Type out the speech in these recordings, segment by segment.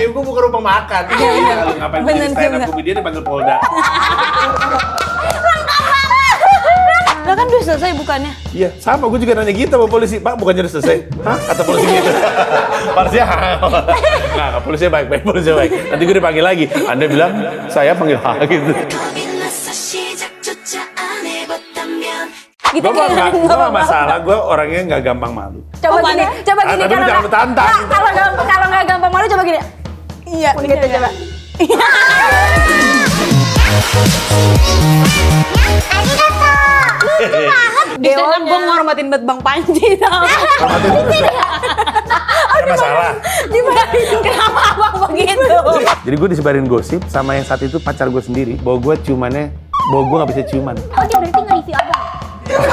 Gue bukan rumah makan. Kalau ngapain jadi stand up comedian dipanggil Polda. Lah kan udah selesai bukannya? Iya, sama gue juga nanya gitu sama polisi. Pak, bukannya udah selesai? Hah? Kata polisi gitu. Polisinya, nggak, polisinya baik-baik, polisinya baik. Nanti gue dipanggil lagi. Anda bilang, saya panggil gitu. Gitu Gue nggak masalah, gue orangnya nggak gampang malu. Coba gini, coba gini. Tapi jangan bertantang. Kalau nggak gampang malu coba gini. Iya, gitu coba. Dewa gue ngormatin banget Bang Panji tau. Ada masalah. Kenapa abang begitu? Jadi gue disebarin gosip sama yang saat itu pacar gue sendiri. Bahwa gue nggak bisa ciuman. Oh dia berarti nge-review abang?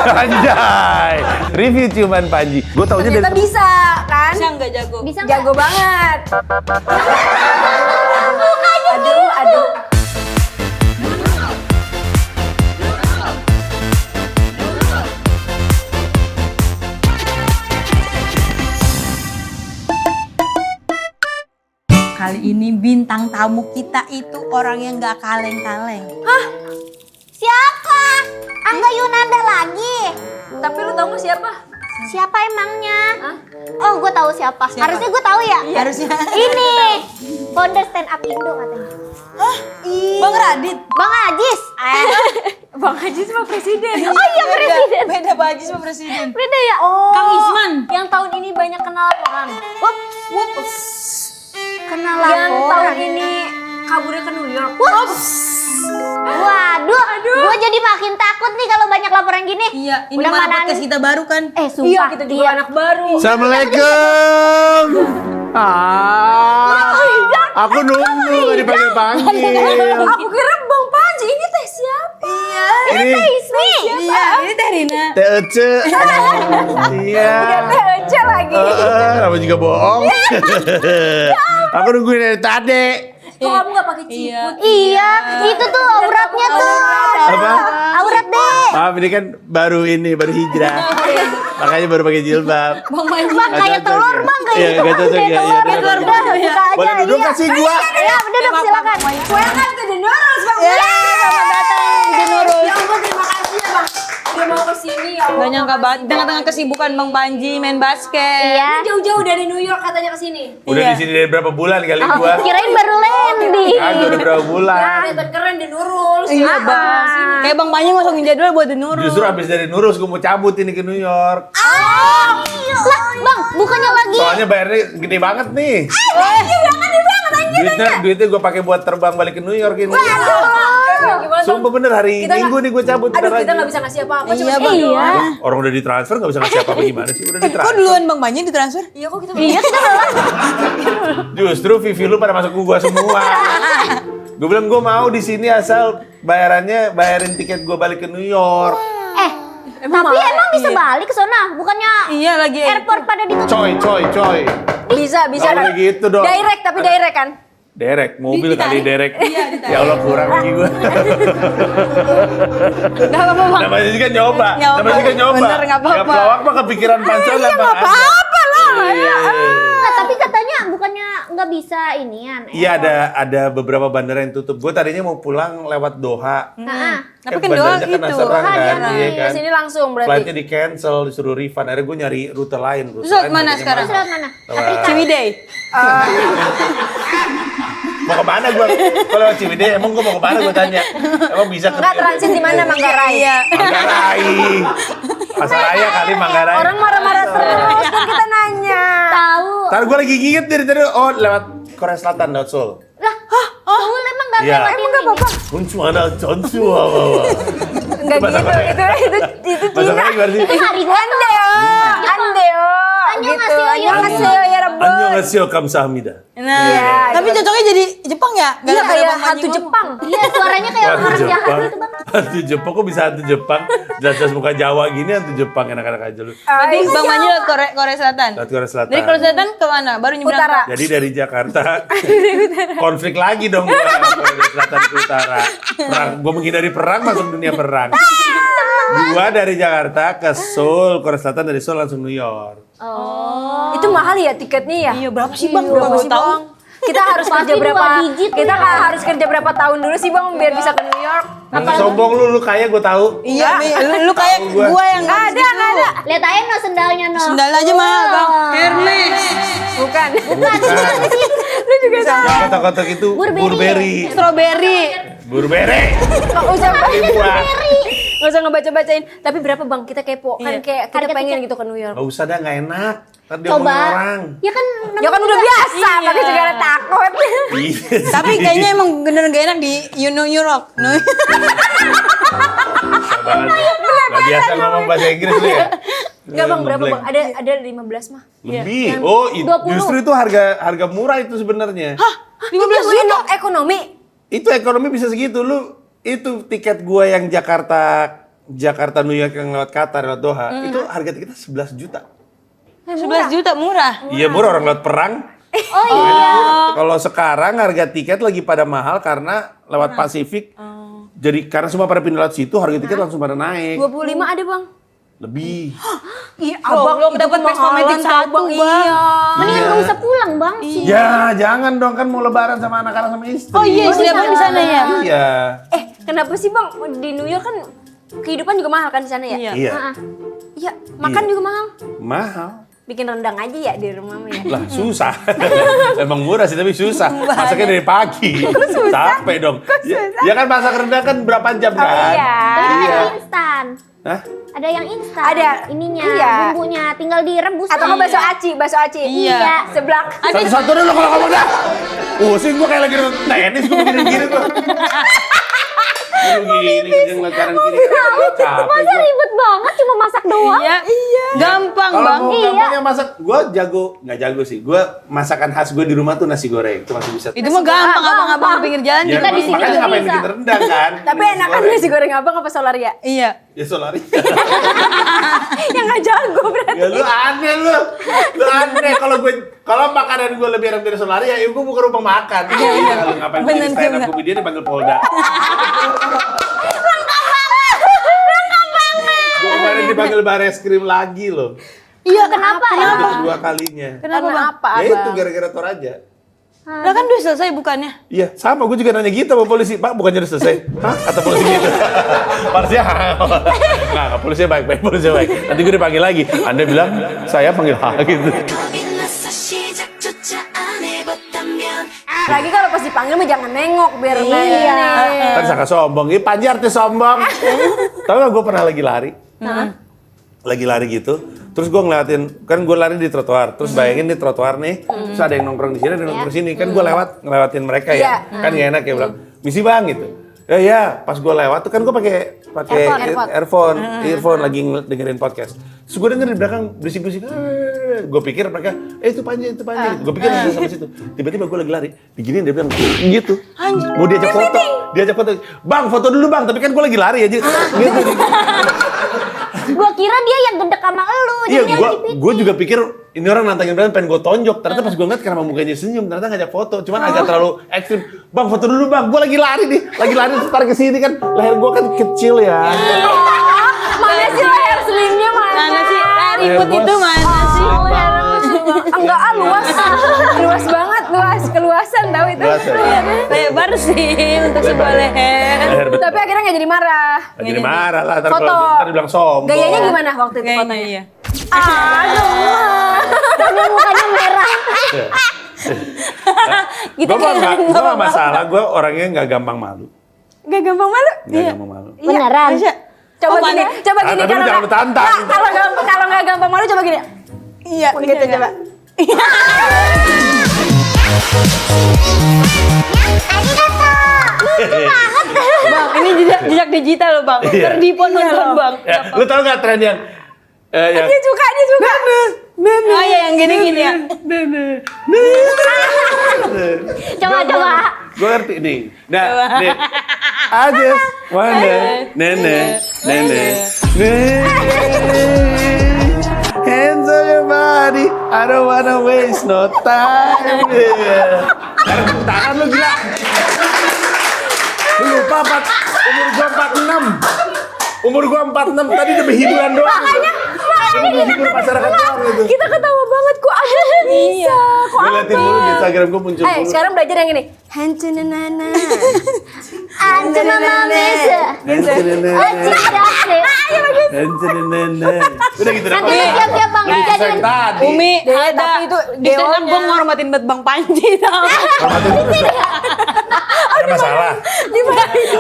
Anjay, review ciuman Panji. Gue taunya Ternyata dari bisa kan? Bisa nggak jago? Bisa nggak? Jago banget. Aduh. Kali ini bintang tamu kita itu orang yang gak kaleng-kaleng. Siapa? Angga Yunanda lagi? Tapi lu tau nggak siapa? Siapa emangnya? Oh gue tahu siapa. Harusnya gue tahu ya? Iya. Harusnya. Ini founder stand up Indo katanya. Bang Radit. Bang Ajis. Bang Haji sama presiden. Oh iya presiden. Beda Bang Haji sama presiden. Beda ya? Oh. Kang Isman. Yang tahun ini banyak kenal orang. Wups. Kenal Yang tahun orang. ini kaburnya ke New York. Waduh, gue jadi makin takut nih kalau banyak laporan gini. Iya, ini Udah malah mana podcast nih? kita baru kan. Sumpah. Iya, kita juga anak baru. Assalamualaikum. Aku nunggu gak dipanggil-panggil. Aku kira Bang Panji, ini teh siapa? Ini Ismi. Iya, ini Teh Rina. Teh Ece. Iya. Teh Ece lagi. Nama juga bohong. Aku nungguin dari tadi. Kok kamu gak pakai ciput? Iya, itu tuh auratnya tuh. Apa? Aurat deh. Maaf ini kan baru hijrah. Makanya baru pakai jilbab. Bang Nggak kayak cocok telur ya? bang kayak Iya, nggak cocok ya, iya, kayak telur benar, dah. benar. Buka aja. Boleh duduk iya. kasih gua. Iya, duduk silakan. Welcome to the Nurul, Bang. Iya, selamat datang di Nurul. Ya ampun, terima kasih ya, Bang. Udah mau kesini ya Allah. Gak nyangka banget, di tengah-tengah kesibukan Bang Panji main basket. Iya. Ini jauh-jauh dari New York katanya kesini. Udah Iya. di sini dari berapa bulan kali Oh, gua? kirain baru landing. Kagak udah berapa bulan. Kelihatan keren di Nurul. Iya Bang. Kayak Bang Panji masukin jadwal buat The Nurul. Justru abis dari Nurus gua mau cabut ini ke New York. Lah, bang, bukannya lagi. Soalnya bayarnya gede banget nih. Duitnya gua pakai buat terbang balik ke New York ini. Gimana, Bang? Sumpah bener hari Kita Minggu nih gua cabut. Aduh, bentar kita lagi. gak bisa ngasih apa-apa. Cuma Iya, Bang. segini doang. Iya. Orang udah ditransfer gak bisa ngasih apa-apa gimana sih? Udah Kok ditransfer. duluan Bang Panji ditransfer? Iya, kok kita Iya, kita malah. Justru Vivi lu pada masuk ke gua semua. Gue bilang gua mau di sini asal bayarin tiket gua balik ke New York. Tapi emang bisa balik ke sana? Bukannya Iya lagi. airport pada ditutup? Coy. bisa Gak boleh gitu dong. Direct, tapi direct kan? Derek, mobil kali derek. Iya, ditarik. Ya Allah kurang lagi gua. Gak apa-apa, Bang. Namanya juga nyoba. Nyoba. Namanya juga nyoba. Bener, nggak apa-apa. Nggak pelawak mah kepikiran pancol lah. Bang. Apa lah. Nah, tapi katanya bukannya nggak bisa inian. Iya ada beberapa bandara yang tutup. Gue tadinya mau pulang lewat Doha. Nah, Tapi kan Doha bandaranya gitu. Nasrani kan, Doha iya kan. Kesini langsung berarti. Flightnya di cancel, disuruh refund. Akhirnya gue nyari rute lain. Terus lewat mana sekarang? terus lewat mana? Lewat- Ciwidey. Mau kemana gue? Kalau lewat Ciwidey, emang gue mau kemana gue tanya? Emang bisa ke Enggak, transit di mana, Manggarai? Iya. Manggarai. Pasaraya kali Manggarai. Orang marah-marah terus kan kita nanya. Tahu. Ntar gue lagi gigit dari tadi. Oh lewat Korea Selatan, lewat Seoul. Lah, Seoul emang nggak Iya. lewat Emang gak apa-apa? Kuncuana Chonsu. Enggak gitu, itu Bahasa Cina. Korea gimana sih? Arigato. Andeo. Annyeonghaseyo, Gitu. Annyeonghaseyo ya Rebon. Annyeonghaseyo kamsahamnida. Nah, Iya, tapi cocoknya jadi Jepang ya? Iya, Gara-gara kayak Bang Panji hantu ngomong. Jepang. Iya, suaranya kayak Hantu orang jahat Jepang. gitu, Bang. Hantu Jepang kok bisa hantu Jepang? Jelas-jelas muka Jawa gini hantu Jepang enak-enak aja lu. Berarti Bang Panji lewat Korea Selatan. Lewat Korea Selatan. Dari Korea Selatan ke mana? Baru nyebrang. Utara. Jadi dari Jakarta konflik lagi dong gua dari selatan ke utara. Perang, gua menghindari perang masuk dunia perang. Gua dari Jakarta ke Seoul, Korea Selatan dari Seoul langsung New York. Itu mahal ya tiketnya ya? Iya, berapa sih Bang? Berapa Berapa sih, tahu? Bang? Kita harus kerja Pasti berapa? 2 digit Kita ya. harus kerja berapa tahun dulu sih bang biar bisa ke New York? Sombong lu kaya gue tahu. Iya, lu kayak Tahu gua. gua yang Nggak ada. Lihat aja no sendalnya no. Sendal aja mahal, Bang. Hermes. Bukan. Bukan. Lu juga salah. Kotak-kotak itu Burberry. Strawberry. Burberry. Nggak usah Buah. nggak usah ngebaca-bacain. Tapi berapa bang? Kita kepo. Kan kayak kita Harga pengen tiket. gitu ke New York. Gak usah dah, gak enak. Ntar dia Coba. ngomongin orang. Ya kan. Ya kan udah biasa, Iya. pakai segala takut. Iya Tapi sih. kayaknya emang bener gak enak di New York. Susah banget. Gak biasa ngomong bahasa Inggris lu ya? Enggak bang, berapa Ngeblank. bang? Ada 15 mah. Lebih. Oh, 20. justru itu harga murah itu sebenarnya. 15 juta ekonomi. Itu ekonomi bisa segitu. Lu itu tiket gua yang Jakarta New York yang lewat Qatar lewat Doha, itu harga tiketnya 11 juta. 11 juta murah. Iya murah, orang lewat perang. Oh iya. Kalau sekarang harga tiket lagi pada mahal karena lewat Pasifik. Jadi karena semua pada pindah lewat situ, harga tiket langsung pada naik. 25 ada bang. Lebih. Iya, Belum dapat Maxmatic satu, Bang. Iya. Mendingan Iya. gak usah pulang bang. Ya jangan dong, kan mau lebaran sama anak-anak sama istri. Oh iya, istri abang di sana ya? Iya. Kenapa sih bang di New York kan kehidupan juga mahal kan di sana ya? Iya. Iya. Iya, makan Iya. juga mahal. Mahal. Bikin rendang aja ya di rumah ya. Lah susah. Emang murah sih tapi susah. Masaknya dari pagi. Capek dong. Ya kan masak rendang kan berapa jam kan? iya. Tapi ada instan. Hah? Ada yang instan. Ada. Ininya, Iya. bumbunya tinggal direbus. Atau nggak bakso aci. Iya. Seblak. Satu-satu dulu kalau kamu dah. Pusing gua kayak lagi nonton tenis, gua begini gini gua. Gini kerja ngeliat kanan kiri. Capek Masa gua. ribet banget cuma masak doang? Iya. Gampang, Kalau Bang. mau gampang yang masak, gua jago, nggak jago sih. Gua masakan khas gua di rumah tuh nasi goreng, itu masih bisa. Itu mah gampang, abang-abang di pinggir jalan Ya, juga. di sini makanya juga ngapain bisa. bikin rendang kan? Tapi Nasi enakan goreng. nasi goreng abang apa solaria? Iya. Ya solari. Yang nggak jago berarti. Ya lu aneh lu. Lu aneh kalau makanan gue lebih enak dari solari ya gue bukan rumah makan. Iya, lu ngapain Bener bikin stand up juga. comedian dipanggil Polda. Gue kemarin dipanggil Bareskrim lagi loh. Iya, kenapa? Untuk 2 kalinya. Kenapa apa Ya itu abang? gara-gara Toraja. Lah kan udah selesai bukannya? Iya, sama gue juga nanya gitu sama polisi. Pak, bukannya udah selesai? Hah? Kata polisi gitu. Polisinya, nah, polisinya baik-baik, polisinya baik. Nanti gue dipanggil lagi. Anda bilang, saya panggil gitu. Lagi kalau pas dipanggil mah jangan nengok biar Iya. Kan sangka sombong, ini Panji artis sombong. Tahu gak gue pernah lagi lari? Lagi lari gitu, terus gue ngeliatin, kan gue lari di trotoar, terus bayangin di trotoar nih, terus ada yang nongkrong di sini, ada yang nongkrong di sini, kan gue ngelewatin mereka ya, kan gak enak ya bilang, misi bang gitu. Ya, pas gue lewat tuh kan gue pakai earphone lagi dengerin podcast. Terus gue denger di belakang berisik-berisik, gue pikir mereka, itu Panji, gue pikir dia sampai situ. Tiba-tiba gue lagi lari, diginiin dia bilang gitu, mau diajak foto, bang foto dulu bang, tapi kan gue lagi lari aja, gitu. Gua kira dia yang gendek sama elu. Iya, jadi dia dipitin. gue juga pikir ini orang nantangin beneran pengen gue tonjok. Ternyata pas gue ngeliat kenapa mukanya senyum, ternyata ngajak foto. Cuman agak terlalu ekstrim. Bang, foto dulu bang, gue lagi lari nih. Lagi lari ntar kesini kan, leher gue kan kecil ya. Mana sih leher slimnya Mana sih? Ribut itu mana sih? Enggak luas banget, keluasan tahu itu. Luas ya? Lebar sih untuk sebuah leher. Leher betul. Tapi akhirnya nggak jadi marah. Jadi marah lah, ntar Foto. kalau ntar dibilang sombong. Gayanya gimana waktu itu Kayaknya fotonya? iya. Karena mukanya merah. Gitu Gue kayak gak masalah, gue orangnya gak gampang malu. Gak gampang malu. Gak gampang malu. Beneran. Coba Oh, gini, mana? coba gini Tapi lu jangan lu tantang. Kalau nggak gampang malu coba gini. Iya. Gitu coba. Bang, ini jejak digital loh, Bang. Iya. Terdipon nonton, Bang. Ya, lu tau gak tren yang yang Dia suka. Ah, ya yang gini-gini ya. Coba. Gue ngerti nih. Nah, nih. I just wanna nene. Hands on your body, I don't wanna waste no time. Tangan lu gila. Lu lupa umur gua 46. Umur gua 46 tadi demi hiburan doang. Demi hibur masyarakat doang gitu. Kita ketawa banget kok Bisa. Kok Gue liatin dulu di Instagram gue muncul dulu. sekarang belajar yang ini. Hancenenana. Anja mama mesa. Udah gitu dah. Nanti siap-siap Bang. Lagi Jadi pesan tadi. Umi, ada. tapi itu Di sana deonya. gue ngormatin banget Bang Panji tau. Hormatin terus dong. Ada masalah.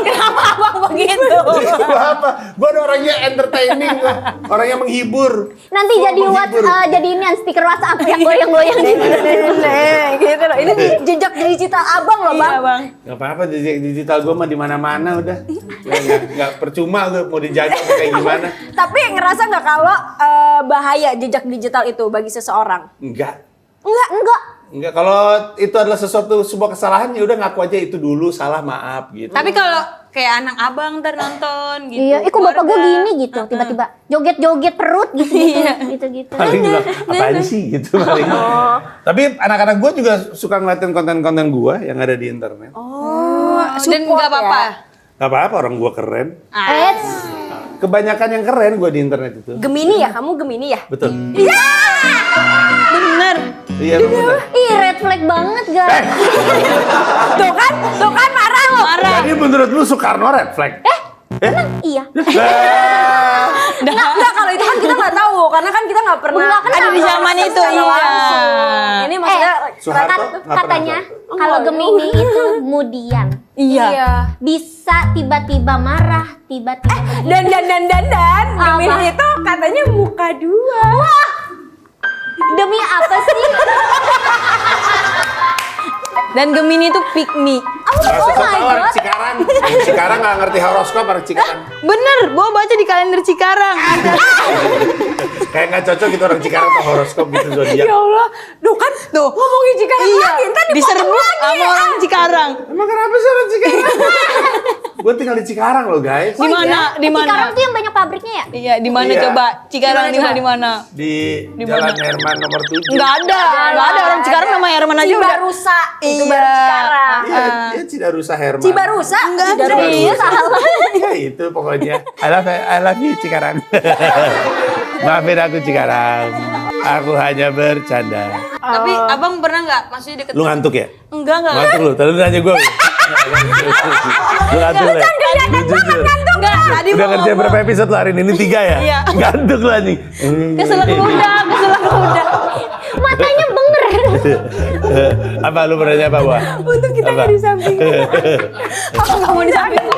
Kenapa Abang begitu? Gua apa? Gua ada orangnya entertaining, gua. Orangnya menghibur. nanti Gua jadi menghibur. jadi ini stiker WhatsApp yang goyang-goyang gitu. Gitu loh. Ini jejak digital abang loh, Bang. Iya Bang. Gak apa-apa, digital gue mah di mana-mana udah. Nggak percuma gue mau dijaga kayak gimana. Tapi ngerasa nggak kalau bahaya jejak digital itu bagi seseorang? Enggak. Enggak. Kalau itu adalah sebuah kesalahan ya udah ngaku aja itu dulu salah, maaf gitu. Tapi kalau kayak anak abang ntar nonton gitu. Iya, kok bapak gue keluarga. gini gitu, tiba-tiba joget-joget perut gitu. paling bilang apaan sih gitu paling. Tapi anak-anak gue juga suka ngeliatin konten-konten gue yang ada di internet. Dan Support nggak apa-apa. Gak apa-apa, orang gue keren. Eits, Kebanyakan yang keren gue di internet itu. Gemini ya, kamu Gemini ya? Betul. Bener. Iya bener. ih red flag banget guys. Tuh kan marah lo. Jadi menurut lu Soekarno red flag? Iya. Enggak, kalau itu kan kita nggak tahu karena kan kita nggak pernah Nggak kenal. Ada di zaman itu, secara iya. langsung. Ini maksudnya Soeharto Kan- nggak pernah katanya tahu. kalau Gemini itu kemudian iya. bisa tiba-tiba marah, tiba-tiba Dan Apa? Gemini itu katanya muka dua. demi apa sih? Dan Gemini itu pick me. Gak Oh suka my tahu orang god. Cikarang. Cikarang gak ngerti horoskop orang Cikarang. Bener, gua baca di kalender Cikarang. Ada. Kayak gak cocok gitu orang Cikarang tuh horoskop gitu zodiak. Ya Allah, duh kan Tuh. ngomongin Cikarang Iya, lagi, ntar diserbu sama orang Cikarang. Emang kenapa sih orang Cikarang? Gue tinggal di Cikarang loh guys. Di mana? Di mana? Cikarang tuh yang banyak pabriknya ya? Iya, di mana Iya. coba? Cikarang Di di mana, mana? Di mana? Di Di Jalan mana? Herman nomor 7. Enggak ada. Enggak ada orang Cikarang nama Herman aja udah. Cibarusa, itu Iya. baru Cikarang. Iya, dia Cidarusa Herman. Cibarusa, Enggak, Cibarusa. Iya salah. Ya itu pokoknya. I love you Cikarang. Maafin aku Cikarang. Aku hanya bercanda. Tapi abang pernah nggak? Maksudnya deket? Lu ngantuk ya? Enggak. Ngantuk lu. Tadi lu nanya gue. Lu ngantuk ya? Lu jujur. Enggak, tadi Udah mau kerja ngomong. berapa episode lu hari ini? Ini 3 ya? Iya. Ngantuk lu anjing. Keselak muda. Matanya benger. Apa lu pernah nyapa gua? Untung kita nggak di samping. Aku nggak mau disamping aja.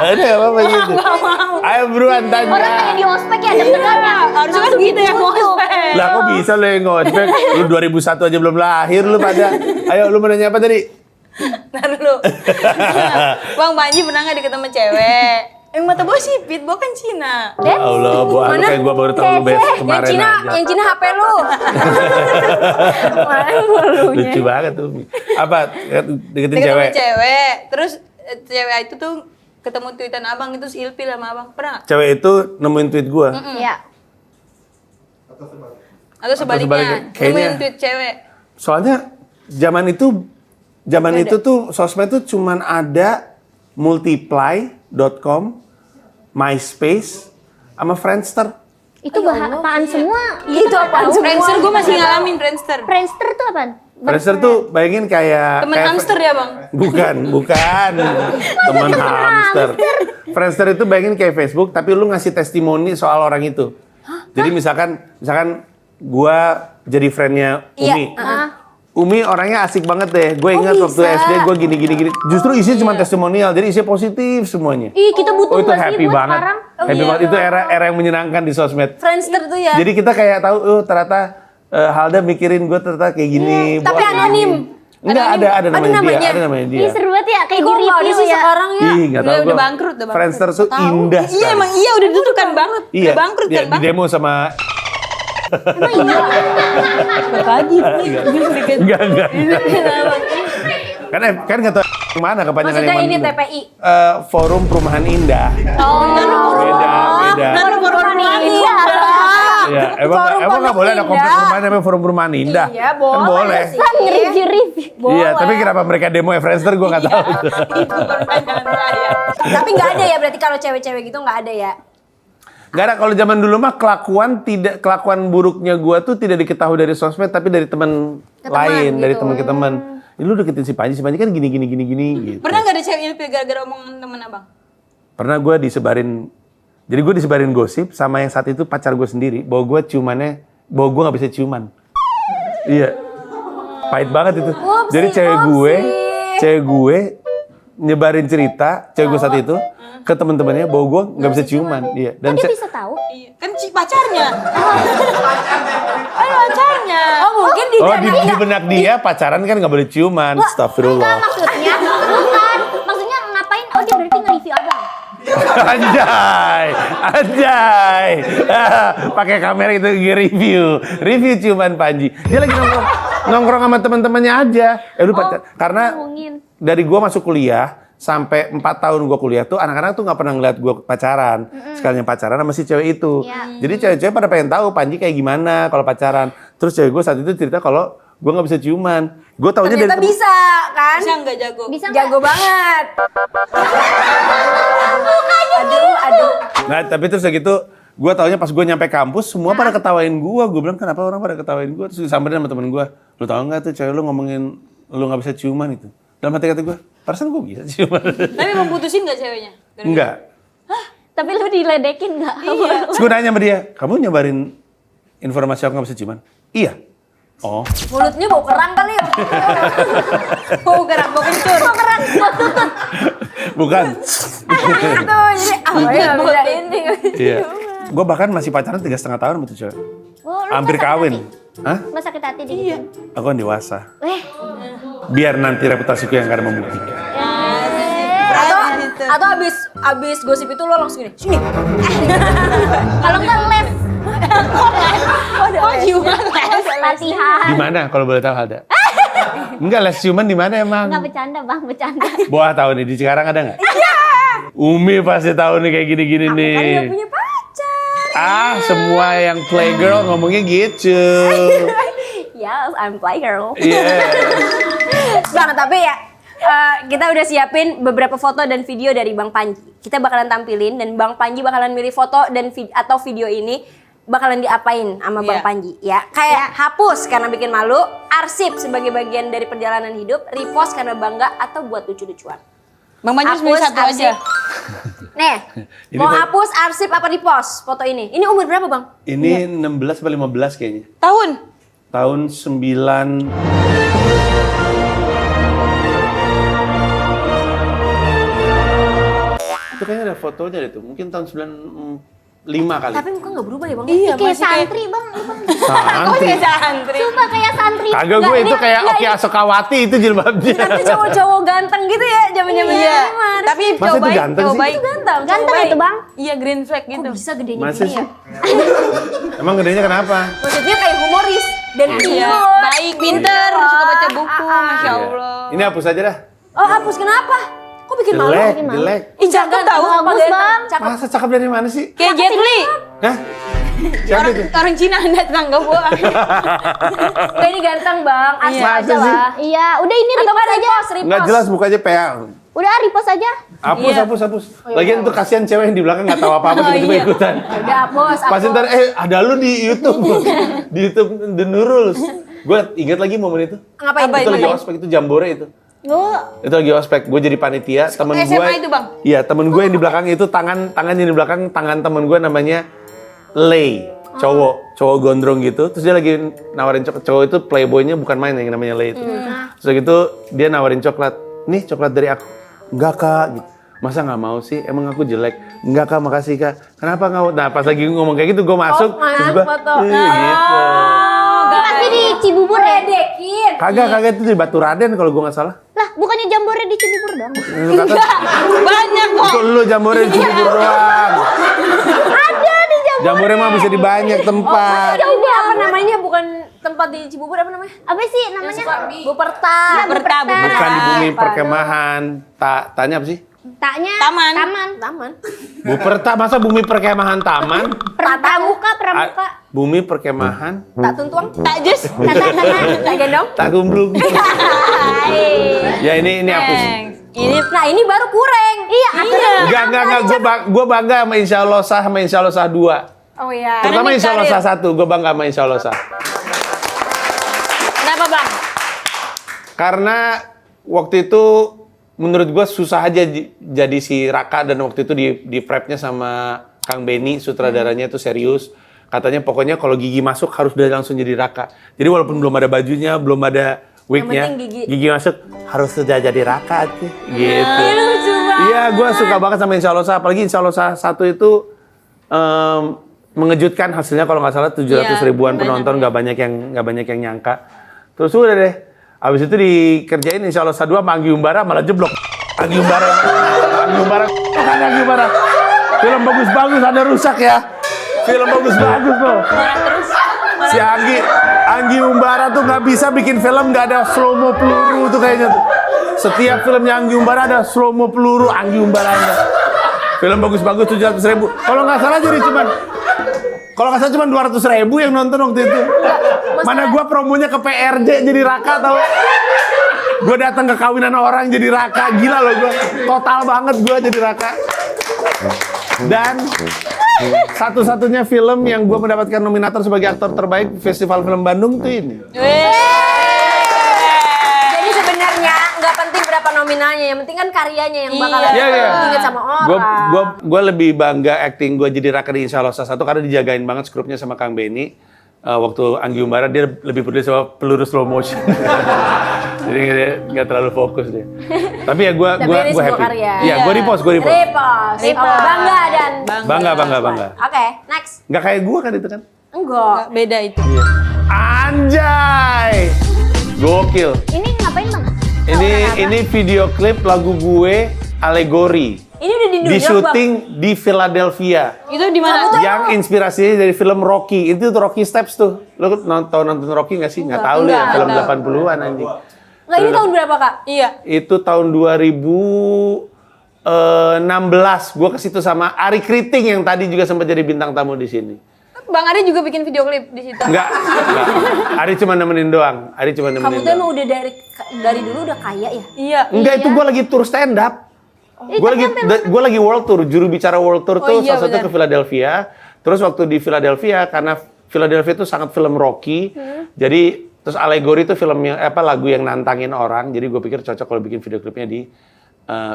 Ada nggak apa-apa gitu. Nggak mau. Ayo buruan Orang tanya. kayak di ospek ya deg-degan ya. Harusnya kan gitu ya ngospek. Lah kok bisa lu yang ngospek? Lu 2001 aja belum lahir lu pada. Ayo lu mau nanya apa tadi? Ntar dulu. Bang Panji pernah nggak deket sama cewek? Mata bawah sipit, bawah kan Cina. Ya Allah, Bu, anu kayak gua baru tahu lu Cece. kemarin aja. Yang Cina HP lu. Mana lunya? Lucu banget tuh. Apa? Deketin Deket sama cewek? cewek. Terus cewek itu tuh ketemu tweetan abang itu ilfil sama abang. Pernah nggak? Cewek itu nemuin tweet gua. Iya. Atau sebaliknya. sebaliknya, Kayaknya- nemuin tweet cewek. Soalnya zaman itu tuh sosmed tuh cuman ada multiply.com, MySpace, sama Friendster. Itu apaan semua? Itu apaan semua? Friendster gue masih ngalamin Friendster. Friendster tuh apaan? Friendster tuh bayangin kayak Temen hamster ya bang? Bukan temen hamster. Friendster itu bayangin kayak Facebook, tapi lu ngasih testimoni soal orang itu. Jadi misalkan gua jadi friendnya Umi. Umi orangnya asik banget deh. Gue ingat waktu SD gue gini. Justru isinya cuma testimonial, jadi isinya positif semuanya. Ih, kita butuh Oh itu nggak sih happy buat banget. sekarang? Happy banget. Itu era yang menyenangkan di sosmed. Friendster tuh ya. Jadi kita kayak tahu, ternyata Halda mikirin gue ternyata kayak gini. Tapi Boas kayak anonim. gini. Enggak, ada namanya dia. Ada namanya dia. Ih, seru banget ya, kayak di Kok nggak ada review sih ya. sekarang ya? Ih, nggak tahu Udah gua. bangkrut, udah bangkrut. Friendster tuh Tahu. indah Iya sekali. emang iya udah ditutukan banget. Iya, Udah bangkrut dia kan bang? di demo sama Lagi. enggak. Kan nggak tahu yang mana kepanjangan Maksudnya yang ini mana. TPI. Forum Perumahan Indah. Oh, Beda. Forum Iya. Iya, Forum emang nggak boleh ada Pondok kompleks Indah. perumahan namanya Forum Perumahan Indah. Iya, Kan boleh boleh. sih. Kan nge-review. Iya, tapi kenapa mereka demo Friendster gue nggak tahu. Itu pertanyaan saya. Tapi nggak ada ya berarti kalau cewek-cewek gitu nggak ada ya? Gak ada, kalau zaman dulu mah kelakuan buruknya gua tuh tidak diketahui dari sosmed tapi dari teman lain, dari teman ke teman. Ini lu deketin si Panji kan gini gitu. Pernah nggak ada cewek ilfil gara-gara omongan temen abang? Pernah gua disebarin gosip sama yang saat itu pacar gue sendiri bahwa gua nggak bisa ciuman. Iya. Pahit banget itu. Jadi cewek gue nyebarin cerita cewek gue saat itu ke teman-temannya bahwa gue nggak bisa ciuman. Iya. Dan Dia bisa tahu. Iya, kan pacarnya. Pacarnya. Oh mungkin di di benak dia pacaran kan nggak boleh ciuman. Astagfirullah. Enggak, bukan. Maksudnya ngapain? Oh, dia berarti nge-review abang. Anjay. Pakai kamera itu review ciuman Panji. Dia lagi nongkrong sama teman-temannya aja. Lu pacar. Karena dari gua masuk kuliah sampai 4 tahun gua kuliah tuh anak-anak tuh nggak pernah ngeliat gua pacaran. Sekalinya pacaran sama si cewek itu. Jadi cewek-cewek pada pengen tahu Panji kayak gimana kalau pacaran. Terus cewek gua saat itu cerita kalau gua nggak bisa ciuman. Gua taunya ternyata dari bisa kan? Bisa nggak jago? Bisa Jago banget. Aduh. Nah, tapi terus gitu, gue taunya pas gue nyampe kampus, semua pada ketawain gue. Gue bilang, kenapa orang pada ketawain gue? Terus disamperin sama temen gue. Lu tau gak tuh cewek lu ngomongin lu gak bisa ciuman itu? Dalam hati kata gue, perasaan gue bisa ciuman. Tapi mau putusin nggak ceweknya? Enggak. Tapi lu diledekin nggak? Iya. Terus gue nanya sama dia, kamu nyebarin informasi aku gak bisa ciuman? Iya. Oh. Mulutnya bau kerang kali ya? Bau kerang, bau kencur. Bau kerang, bau tutut. Bukan. Gitu, jadi apa ya nggak bisa ini. Iya. Gue bahkan masih pacaran 3,5 tahun sama tuh cewek. Oh, lu Hampir nggak sakit kawin. hati? Hah? Nggak sakit hati di gitu? Aku kan dewasa. Biar Biar nanti reputasiku yang akan membuktikan. Atau abis gosip itu lo langsung gini, sini. kalau nggak les. Oh gimana? Latihan. Di mana kalau boleh tahu Halda? Enggak, les ciuman di mana emang? Nggak bercanda bang, bercanda. Boah tahu nih, di Cikarang ada nggak? Iya. Umi pasti tahu nih kayak gini-gini nih. Kan gak punya pacar. Semua yang playgirl ngomongnya gitu. Yes, I'm playgirl. Iya. Bang, tapi ya kita udah siapin beberapa foto dan video dari Bang Panji. Kita bakalan tampilin dan Bang Panji bakalan milih foto dan atau video ini bakalan diapain sama Bang Panji ya. Kayak hapus karena bikin malu, arsip sebagai bagian dari perjalanan hidup, repost karena bangga atau buat lucu-lucuan. Bang Panji harus milih satu aja. Nih, mau hapus, arsip apa repost foto ini? Ini umur berapa Bang? Ini 16 atau 15 kayaknya. Tahun 9. Itu kayaknya ada fotonya deh tuh. Mungkin tahun 95 kali. Tapi muka gak berubah ya Bang? Iya, Kayak masih kayak santri bang. Santri. santri. Sumpah kayak santri. Kagak, gue itu kayak Oki Asokawati itu jilbabnya. Tapi cowok-cowok ganteng gitu ya, zaman-zaman Iya. ini mah. Tapi Masa cowok itu baik, ganteng cowok sih? baik. Itu ganteng, cowok Ganteng baik. itu bang. Iya green flag gitu. Kok bisa gedenya Masa gini sih? ya? Emang gedenya kenapa? Maksudnya kayak humoris dan Iya, cute. baik, pinter, suka baca buku, masya Allah. Ini hapus aja dah. Oh hapus kenapa? Kok bikin malu? Jelek. Ih cakep tau. Bagus bang. Cakep. Masa cakep dari mana sih? Kayak Jet Li. Hah? Siapa itu? Orang Cina anda tetangga gua. Kayak ini ganteng Bang, asli Masa aja sih? lah. Iya, udah ini Atau repost kan aja. repost, Nggak jelas mukanya PA. Udah repost aja. Hapus, hapus. Lagian tuh kasihan cewek yang di belakang nggak tahu apa-apa tiba-tiba ikutan. Udah hapus, Pas ntar, ada lu di YouTube. Di YouTube The Nurul. Gue ingat lagi momen itu. Ngapain? Itu lagi ospek, itu Jambore itu. Itu lagi ospek, gue jadi panitia. Temen gue. SMA itu, Bang? Iya, temen gue yang di belakang itu tangan yang di belakang tangan temen gue namanya Lay. Cowok gondrong gitu. Terus dia lagi nawarin coklat. Cowok itu playboynya bukan main yang namanya Lay itu. Terus gitu dia nawarin coklat. Nih coklat dari aku. Enggak kak. Gitu. Masa nggak mau sih? Emang aku jelek? Enggak kak, makasih kak. Kenapa nggak? Nah pas lagi ngomong kayak gitu gue masuk. Terus gue gitu. Ini pasti di Cibubur ya? Redekin. Kagak itu di Batu Raden kalau gue nggak salah. Lah, bukannya Jambore di Cibubur dong? Banyak kok. Itu lu Jambore di Cibubur doang. Ada di Jambore. Jambore mah bisa di banyak tempat. Ini apa namanya? Bukan tempat di Cibubur apa namanya? Apa sih namanya? Buperta. Buperta. Bukan di bumi perkemahan. Tanya apa sih? Taknya Taman. Taman. Buperta masa bumi perkemahan taman? Pramuka. Bumi perkemahan Tak tuntuang. Tak jus. Tak gendong. tak gumblung. Ya ini hapus. Thanks. Nah ini baru kurang. Iya, Enggak. Gue bangga sama Insya Allah Sah sama Insya Allah Sah 2. Oh iya. Terutama ini Insya Allah karir. Sah 1. Gue bangga sama Insya Allah Sah. Kenapa Bang? Karena waktu itu menurut gue susah aja jadi si Raka, dan waktu itu di prepnya sama Kang Benny, sutradaranya itu serius. Katanya pokoknya kalau Gigi masuk harus udah langsung jadi Raka. Jadi walaupun belum ada bajunya, belum ada wignya, Yang penting Gigi masuk harus sudah jadi Raka aja. Gitu. Lucu banget. Iya, gue suka banget sama Insya Allah Sah. Apalagi Insya Allah Sah 1 itu mengejutkan hasilnya, kalau nggak salah 700 ribuan penonton, nggak banyak yang nyangka. Terus udah deh, abis itu dikerjain Insya Allah Sah 2 sama Anggi Umbara, malah jeblok. Anggi Umbara. Film bagus-bagus ada rusak ya. Film bagus-bagus loh. Si Anggi Umbara tuh nggak bisa bikin film nggak ada slow-mo peluru tuh kayaknya tuh. Setiap filmnya Anggi Umbara ada slow-mo peluru Anggi Umbara. Film bagus-bagus 700 ribu. Kalau nggak salah cuma 200 ribu yang nonton waktu itu. Mana gua promonya ke PRJ jadi Raka tau. Gua datang ke kawinan orang jadi Raka. Gila loh gua. Total banget gua jadi Raka. Dan satu-satunya film yang gua mendapatkan nominator sebagai aktor terbaik Festival Film Bandung tuh ini. Jadi sebenarnya nggak penting berapa nominalnya, yang penting kan karyanya yang bakalan diingat sama orang. Gue lebih bangga acting gue jadi Raka di Insya Allah Sah 1 karena dijagain banget skripnya sama Kang Benny. Waktu Anggi Umbara dia lebih peduli sama peluru slow motion. Jadi nggak terlalu fokus dia. Tapi ya gue happy. Karya. Iya, gue repost. Repost. Bangga dan Bangga. Oke, next. Nggak kayak gue kan itu kan? Enggak. Beda itu. Anjay, gokil. Ini ngapain Bang? Ini video klip lagu gue Allegory. Ini udah di New Di York, syuting di Philadelphia. Itu di mana? Yang inspirasinya dari film Rocky. Itu tuh Rocky Steps tuh. Lo nonton Rocky nggak sih? Nggak tahu lu ya, film 80-an anjing. Nggak, ini tahun berapa, Kak? Iya. Itu tahun 2016. Gua ke situ sama Ari Kriting yang tadi juga sempat jadi bintang tamu di sini. Bang Ari juga bikin video klip di situ. Enggak. Ari cuma nemenin doang. Kamu tuh emang udah dari dulu udah kaya ya? Iya. Enggak, itu gua lagi tour stand up. Gue lagi world tour, juru bicara world tour tuh iya, salah satu ke Philadelphia. Terus waktu di Philadelphia, karena Philadelphia itu sangat film Rocky, jadi terus Allegory itu film yang lagu yang nantangin orang. Jadi gue pikir cocok kalau bikin video klipnya di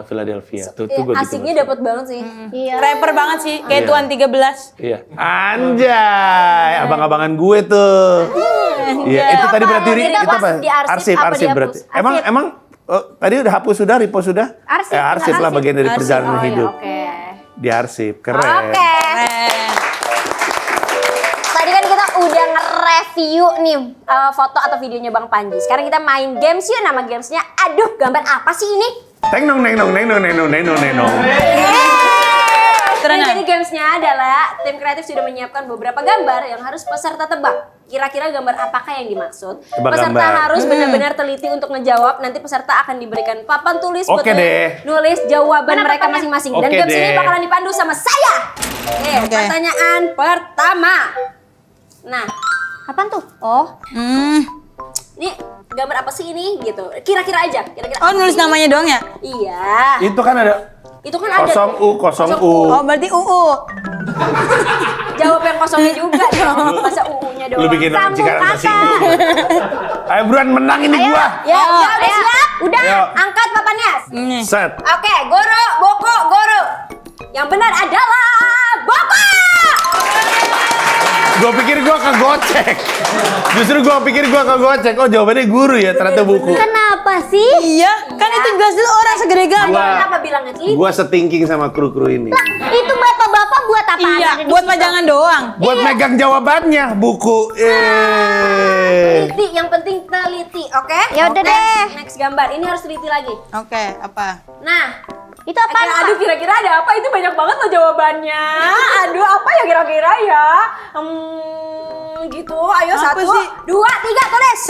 Philadelphia. Tuh gue asiknya dapet banget sih. Iya. Rapper banget sih, kayak Tuan 13. Iya. Anjay, abang-abangan gue tuh. Iya, itu tadi berarti Itu pas di arsip apa arsip berarti. dihapus? Emang tadi udah hapus sudah, repost sudah? Arsip lah bagian dari perjalanan hidup. Oke. Di arsip, keren. Oke. Tadi kan kita udah nge-review nih foto atau videonya Bang Panji. Sekarang kita main games yuk. Nama gamesnya, aduh gambar apa sih ini? Teng nong. Nah, jadi gamesnya adalah tim kreatif sudah menyiapkan beberapa gambar yang harus peserta tebak. Kira-kira gambar apakah yang dimaksud? Tebak Peserta gambar. harus benar-benar teliti untuk ngejawab. Nanti peserta akan diberikan papan tulis Oke deh. nulis jawaban mereka masing-masing. Dan Oke games ini deh. bakalan dipandu sama saya. Oke, pertanyaan pertama. Nah, Kapan tuh? oh, ini gambar apa sih ini gitu? Kira-kira aja. Kira-kira. Oh, apa nulis sih ini? namanya doang ya? Iya. Itu kan ada Itu kan ada. kosong U. Oh, berarti UU. Jawab yang kosongnya juga dong. Masa UU-nya doang. Lu bikin orang Sambung Cikarang kata. tersinggung. Ayo buruan menang ini gua. Ya, udah siap? Udah, Ayo. angkat papannya. Nih. Set. Oke, Goro, Boko, Goro. Yang benar adalah Boko. Gua pikir gua kegocek. Justru gua pikir gua kegocek. Oh, jawabannya guru ya, ternyata buku. Kenapa sih? Iya, kan itu jelas dulu orang segede gambar. Gua- Kenapa bilangnya gitu? Gua setingking sama kru-kru ini. Itu bapak-bapak buat apa? Iya, buat pajangan doang. Buat megang jawabannya, buku. Teliti, yang penting teliti, oke? Ya udah deh. Next gambar, ini harus teliti lagi. Oke, apa? Nah, Itu apa? aduh kira-kira ada apa? Itu banyak banget loh jawabannya. Aduh, apa ya kira-kira ya? Gitu. Ayo, Apa 1, sih? 2, 3, tulis.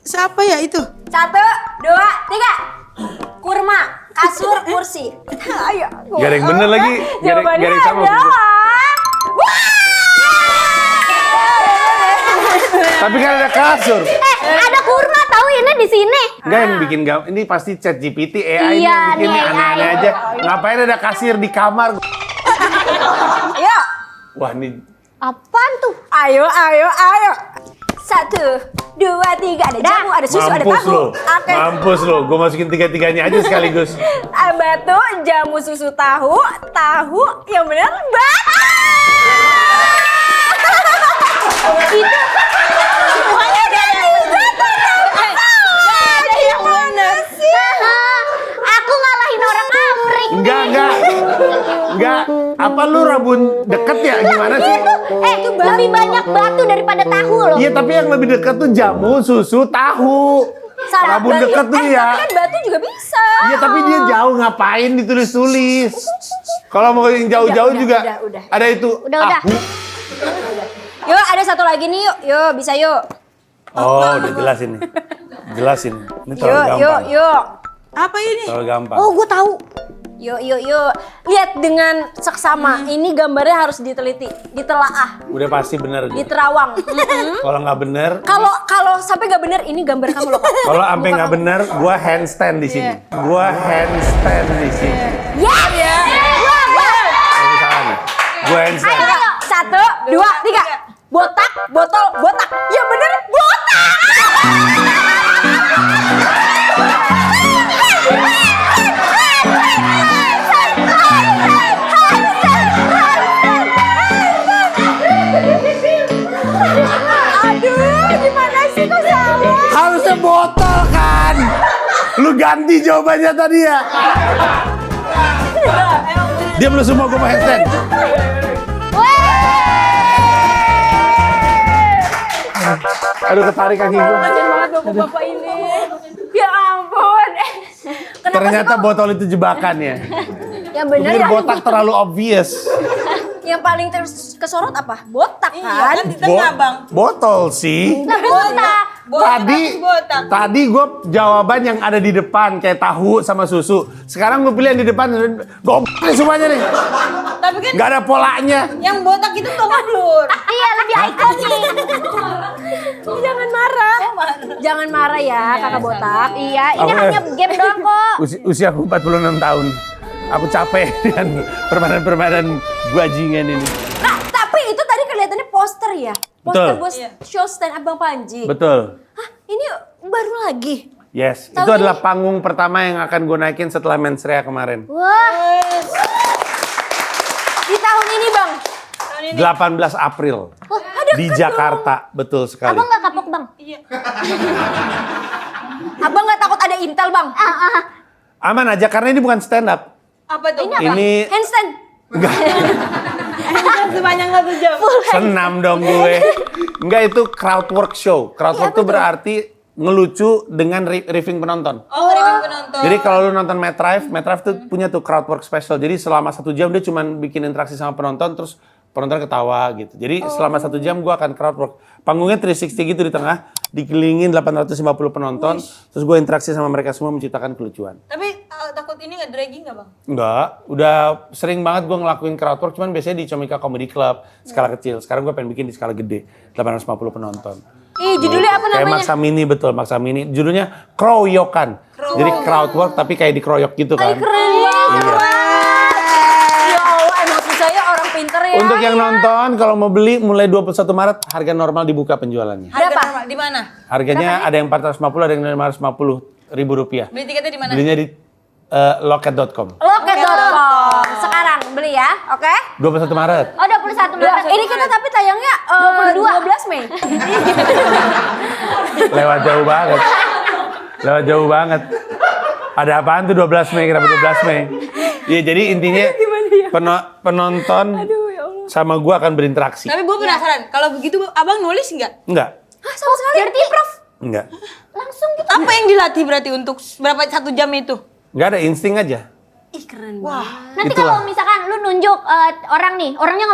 Siapa ya itu? 1, 2, 3. Kurma, kasur, kursi. Ayo. Gak ada yang bener lagi. Gak ada yang sama. Eh, Tapi kan ada kasur. ada kurma tahu ini. bikinnya di sini. Enggak yang bikin ini pasti ChatGPT AI Iya, ini yang bikin nih, AI. aneh-aneh aja. Ngapain ada kasir di kamar? Ayo. Wah, ini Apaan tuh? Ayo. 1, 2, 3. Ada jamu, ada susu, ada mampus tahu. lo. Oke. Mampus lo. Gue masukin tiga-tiganya aja sekaligus. Batu, jamu, susu, tahu, yang benar batu. Itu semuanya jadi batu. Ada yang bener. Aku ngalahin orang Amrik. Enggak. Apa lu rabun deket ya? Gimana sih? Lebih banyak batu daripada tahu loh. Iya, tapi yang lebih dekat tuh jamu, susu, tahu. Rabun Batu. deket tuh ya. Tapi kan batu juga bisa. Iya, tapi dia jauh, ngapain ditulis-tulis? Kalau mau yang jauh-jauh juga udah. ada itu. Udah. Ahu. Yuk, ada satu lagi nih yuk. Yuk, bisa yuk. Oh, udah jelas ini. Ini terlalu gampang. Yuk. Apa ini? Terlalu gampang. Oh, gue tahu. Yuk. Lihat dengan seksama. Ini gambarnya harus diteliti, ditelaah, Udah pasti bener. gua. diterawang. Kalau nggak bener, Kalau sampai nggak bener, ini gambar kamu loh. Kak. kalau sampai nggak bener, gua handstand di sini. Gua handstand di sini. Yes. Kalau misalkan nih, gua handstand. Ayo. 1, 2, 3. Botak, botol, botak. Ya bener, botak. Aduh, gimana sih kok salah? Harusnya botol kan? Lu ganti jawabannya tadi ya. Diam lu semua, gua mau handstand. Aduh, ketarik kaki gua. Kasian banget bapak-bapak ini. Ya ampun. Kenapa Ternyata sih kok botol itu jebakan ya. yang bener Pikir ya? botak terlalu obvious. Yang paling kesorot apa? Botak Iya kan? kan di tengah bang. Botol sih. Botak. Tadi gue jawaban yang ada di depan kayak tahu sama susu. Sekarang gue pilih yang di depan. Goblok nih semuanya nih. Tapi kan Gak ada polanya. yang botak itu tengah blur. Iya, lebih ikonik. Jangan marah. Jangan marah ya, kakak botak. Iya, ini Apa? hanya game doang kok. Usia aku 46 tahun. Aku capek dengan permainan-permainan bajingan ini. Nah, tapi itu tadi kelihatannya poster ya? Poster Betul. bos show stand Abang Panji. Betul. Hah, ini baru lagi? Yes. Tahun Itu adalah ini? panggung pertama yang akan gue naikin setelah Mensrea kemarin. Wah, Di tahun ini Bang? 18 April. Di Jakarta. Betul sekali. abang nggak kapok bang? Abang nggak takut ada intel Bang? Aman aja karena ini bukan stand up. Apa tuh? Ini Handstand? enggak. Sepanjang 1 jam. Senam dong gue. Enggak, itu crowd work show. Crowd work itu berarti ngelucu dengan riffing penonton. Oh, review penonton. Jadi kalau lu nonton Matt Rife tuh punya tuh crowd work special. Jadi selama 1 jam dia cuma bikin interaksi sama penonton terus penonton ketawa gitu. Jadi selama 1 jam gua akan crowd work. Panggungnya 360 gitu di tengah, dikelilingin 850 penonton, terus gue interaksi sama mereka semua menciptakan kelucuan. Tapi takut ini nggak dragging nggak bang? Enggak, udah sering banget gue ngelakuin crowd work, cuman biasanya di Comika Comedy Club, skala kecil. Sekarang gue pengen bikin di skala gede, 850 penonton. Ih, judulnya apa Kayak namanya? Maksa Mini, betul, Maksa Mini. Judulnya Kroyokan. Jadi crowd work tapi kayak dikeroyok gitu kan. Keren banget. Iya. Ya Allah, emang susah ya orang pinter ya. Untuk yang nonton, kalau mau beli mulai 21 Maret, harga normal dibuka penjualannya. Harga Berapa? normal di mana? Harganya ada yang 450, ada yang 550 ribu rupiah. Beli tiketnya di mana? Belinya di loket.com. Loket.com. Sekarang beli ya, oke? 21 Maret. Oh, 21 Maret. Ini kita tapi tayangnya 12 Mei. Lewat jauh banget. Lewat jauh banget. Ada apaan tuh 12 Mei, kenapa 12 Mei? Iya, jadi intinya penonton sama gua akan berinteraksi. Tapi gue penasaran, kalau begitu abang nulis nggak? Enggak. Hah, sama sekali. Berarti Prof. Enggak. Langsung gitu. Apa yang dilatih berarti untuk berapa 1 jam itu? Enggak ada, insting aja. Ih, keren banget. Wah, Nanti Itulah. kalau misalkan lu nunjuk orang nih, orangnya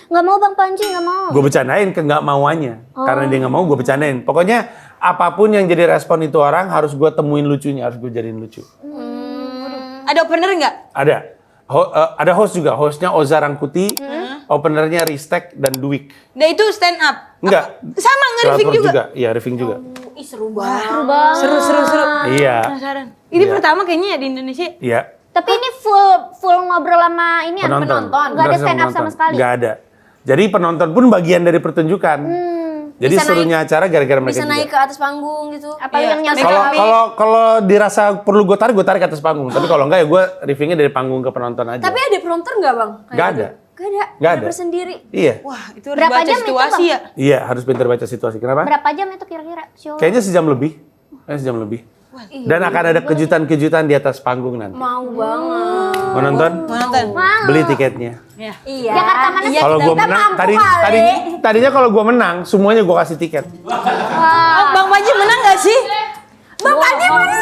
nggak mau Bang Panji, nggak mau. Gue bercandain ke nggak mauannya. Karena dia nggak mau, gue bercandain. Pokoknya apapun yang jadi respon itu orang harus gue temuin lucunya, harus gue jadiin lucu. ada opener nggak? Ada. Ada host juga. Hostnya Oza Rangkuti, openernya Ristek dan Dwik. Nah itu stand up. Enggak. Sama nge-riffing Crowd work juga. Iya, riffing juga. Ih, seru banget. Seru banget. Seru. Iya. Penasaran. Ini Iya. pertama kayaknya ya di Indonesia. Iya. Tapi ini full ngobrol sama ini Penonton. Gak ada stand up sama sekali. Gak ada. Jadi penonton pun bagian dari pertunjukan. Jadi Bisa serunya acara gara-gara mereka Bisa naik ke juga. atas panggung gitu. Apalagi yang nyampe Kalau dirasa perlu gue tarik ke atas panggung. Tapi kalau enggak ya gue riffingnya dari panggung ke penonton aja. Tapi ada prompter nggak bang? Kayak Nggak gitu? ada. Nggak ada. Nggak ada. Bersendiri. Iya. Wah, itu harus Berapa baca jam itu, situasi Bang? ya. Iya, harus pintar baca situasi. Kenapa? berapa jam itu kira-kira show? Kayaknya sejam lebih. Sejam lebih. Dan akan ada kejutan-kejutan di atas panggung nanti. Mau banget. Mau nonton? Mau nonton? Beli tiketnya. Ya. Iya. Jakarta mana sih? Kalau gue kita menang, mampu kali. tadinya kalau gue menang, semuanya gue kasih tiket. Oh, Bang Panji menang gak sih? Bang Panji menang.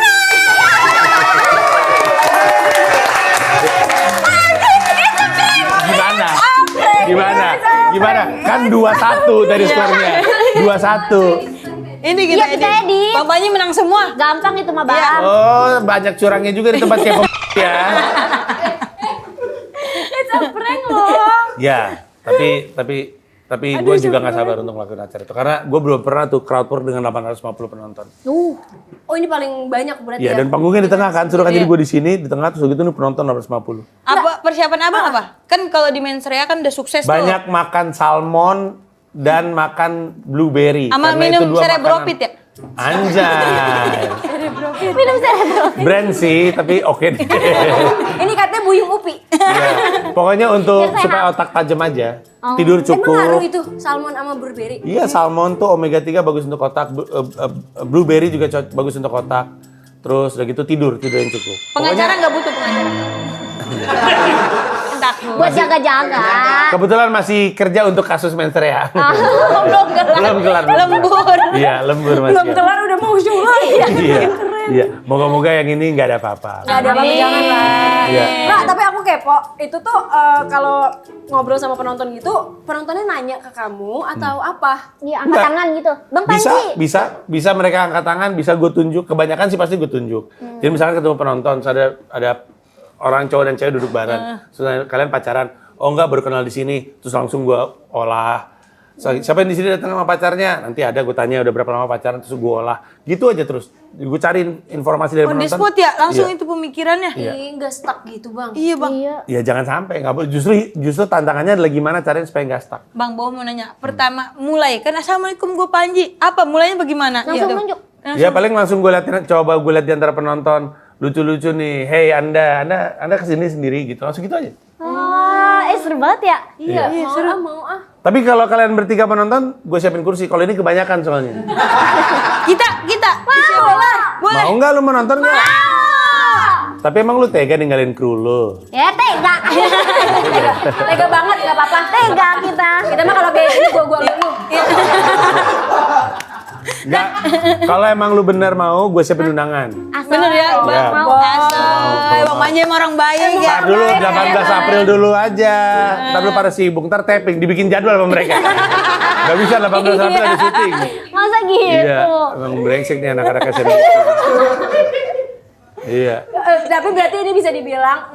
Gimana? Kan 2-1 dari skornya. 2-1. Ini kita Iya, kita edit. Bang Panji menang semua. Gampang itu mah Bang. Oh, banyak curangnya juga di tempat kayak ya. It's a prank loh. Ya, tapi gue juga nggak sabar untuk melakukan acara itu karena gue belum pernah tuh crowd work dengan 850 penonton. Oh ini paling banyak berarti Iya, ya? dan panggungnya di tengah kan, suruh kan jadi gue di sini di tengah terus gitu nih penonton 850. Apa persiapan abang apa? Kan kalau di Mensrea kan udah sukses tuh. Banyak makan salmon dan makan blueberry. Sama karena minum itu dua cerebropit makanan. ya? Anjay. Minum cerebropit. Brand sih, tapi oke deh. Ini katanya Buyung Upi. Iya. Pokoknya untuk Biar sehat. supaya otak tajam aja, tidur Emang ngaruh cukup. itu salmon sama blueberry? Iya, salmon tuh omega 3 bagus untuk otak, blueberry juga bagus untuk otak. Terus udah gitu tidur yang cukup. Pengacara nggak butuh pengacara. Takut. Buat jaga-jaga. Kebetulan masih kerja untuk kasus Mensrea. Belum kelar. Lembur. Iya, lembur masih. Belum kelar udah mau show lagi. Iya. Iya, moga-moga yang ini nggak ada apa-apa. Gak ada apa-apa, jangan lah. Iya. Nah, tapi aku kepo, itu tuh kalau ngobrol sama penonton gitu, penontonnya nanya ke kamu atau apa? Iya, angkat Enggak. tangan gitu. Bang Bisa, Panji. bisa mereka angkat tangan, bisa gue tunjuk. Kebanyakan sih pasti gue tunjuk. Jadi misalkan ketemu penonton, terus ada orang cowok dan cewek duduk bareng. Terus kalian pacaran, oh enggak baru kenal di sini, terus langsung gue olah. Siapa yang di sini datang sama pacarnya? Nanti ada gue tanya udah berapa lama pacaran, terus gue olah. Gitu aja terus. Gue cariin informasi dari On the penonton. spot ya, langsung Iya. itu pemikirannya. Ih, nggak stuck gitu bang. Iya bang. Iya. Ya jangan sampai, nggak boleh. Justru tantangannya adalah gimana caranya supaya nggak stuck. Bang Bowo mau nanya, pertama mulai kan assalamualaikum gue Panji. Apa mulainya bagaimana? Langsung Gitu. nunjuk. Ya paling langsung gue liatin, coba gue liat di antara penonton lucu-lucu nih. Hey anda kesini sendiri gitu, langsung gitu aja. Seru banget ya. Iya, mau ah. Tapi kalau kalian bertiga penonton, gue siapin kursi. Kalau ini kebanyakan soalnya. Kita. Siapa lah? Boleh. Mau nggak lu menonton nggak? Tapi emang lu tega ninggalin kru lu? Ya tega. Tega banget, nggak apa-apa. Tega kita. Kita mah kalau kayak gini gua dulu. Nggak. Kalau emang lu bener mau, gue siapin undangan. Asal. Bener ya, Iya. Bang. Mau. Asal. Bang Panji emang orang baik ya. Ntar dulu 18 April dulu aja. Ntar lu pada sibuk, ntar taping, dibikin jadwal sama mereka. Gak bisa 18 April ada syuting. Masa gitu? Iya, emang brengsek nih anak-anak SMA. Iya. Tapi berarti ini bisa dibilang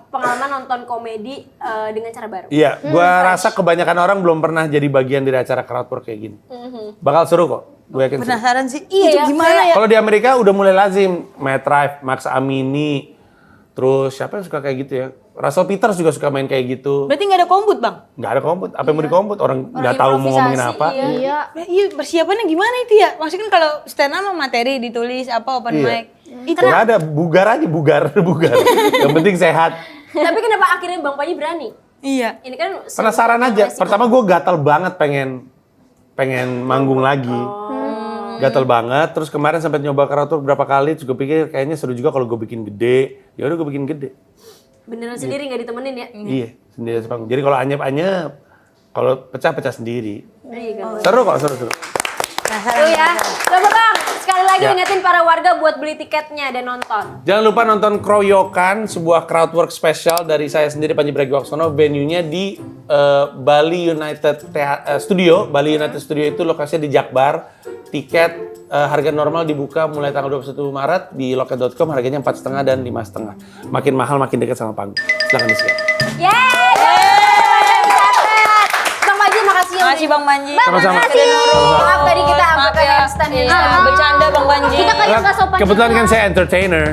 pengalaman nonton komedi dengan cara baru. Iya, gua rasa kebanyakan orang belum pernah jadi bagian dari acara crowd work kayak gini. Bakal seru kok, gue yakin seru. Penasaran sih. Iya, Itu gimana ya? Kalau di Amerika udah mulai lazim, Matt Rife, Max Amini, terus siapa yang suka kayak gitu ya? Russell Peters juga suka main kayak gitu. Berarti nggak ada kombut bang? Nggak ada komput, apa yang mau dikomput? Orang nggak tahu mau ngomongin improvisasi, apa. iya. Iya. Iya persiapannya gimana itu ya? Maksudnya kan kalau stand up mah materi ditulis apa open Iya. mic. Itu Nggak ada, bugar aja, bugar. Yang penting sehat. Tapi kenapa akhirnya Bang Panji berani? iya. Ini kan Penasaran aja. Pertama gue gatal banget pengen manggung lagi. Gatal banget. Terus kemarin sempat nyoba crowd work berapa kali. Terus gue pikir kayaknya seru juga kalau gue bikin gede. Ya udah gue bikin gede. beneran sendiri nggak ditemenin ya? Iya, sendiri sepanggung. Jadi kalau anyep-anyep, kalau pecah-pecah sendiri. Iya kan. Seru kok, seru. Seru ya. Coba Bang, sekali lagi Ya. ingetin para warga buat beli tiketnya dan nonton. Jangan lupa nonton Kroyokan, sebuah crowdwork spesial dari saya sendiri Panji Pragiwaksono. Venue-nya di Bali United Studio. Bali United Studio itu lokasinya di Jakbar. Tiket harga normal dibuka mulai tanggal 21 Maret di loket.com, harganya 4,5 dan 5,5. Makin mahal makin dekat sama panggung. Silakan di-share. Yeay! Bang Panji makasih ya. Makasih Bang Panji. Sama-sama. Maaf tadi kita Maaf angkat ya. MC roastan ya. Bercanda Bang Panji. Kita kayak nggak sopan. Kebetulan kan saya entertainer.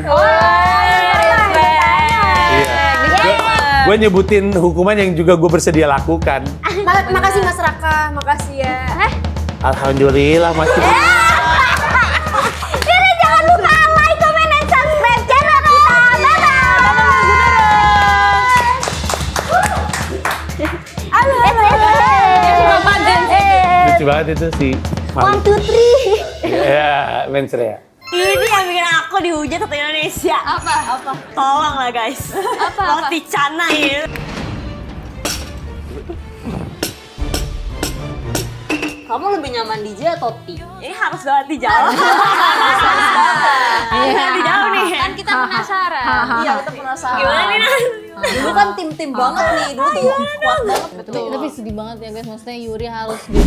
Gue nyebutin hukuman yang juga gue bersedia lakukan. Makasih Mas Raka, makasih ya. Alhamdulillah masih. Jadi jangan lupa like, comment, dan subscribe channel kita. Lucu banget itu sih. 1, 2, 3. Ya, Mensrea. Ini yang bikin aku dihujat satu Indonesia. Apa? Tolong lah guys. Roti canai. Kamu lebih nyaman di J atau T? Ini harus banget dijawab. Harus dijawab nih. Kan kita penasaran. Iya, kita penasaran. Gimana nih Nan? Dulu kan tim-tim banget nih, dulu tuh kuat banget. Tapi sedih banget ya guys, maksudnya Yuri harus di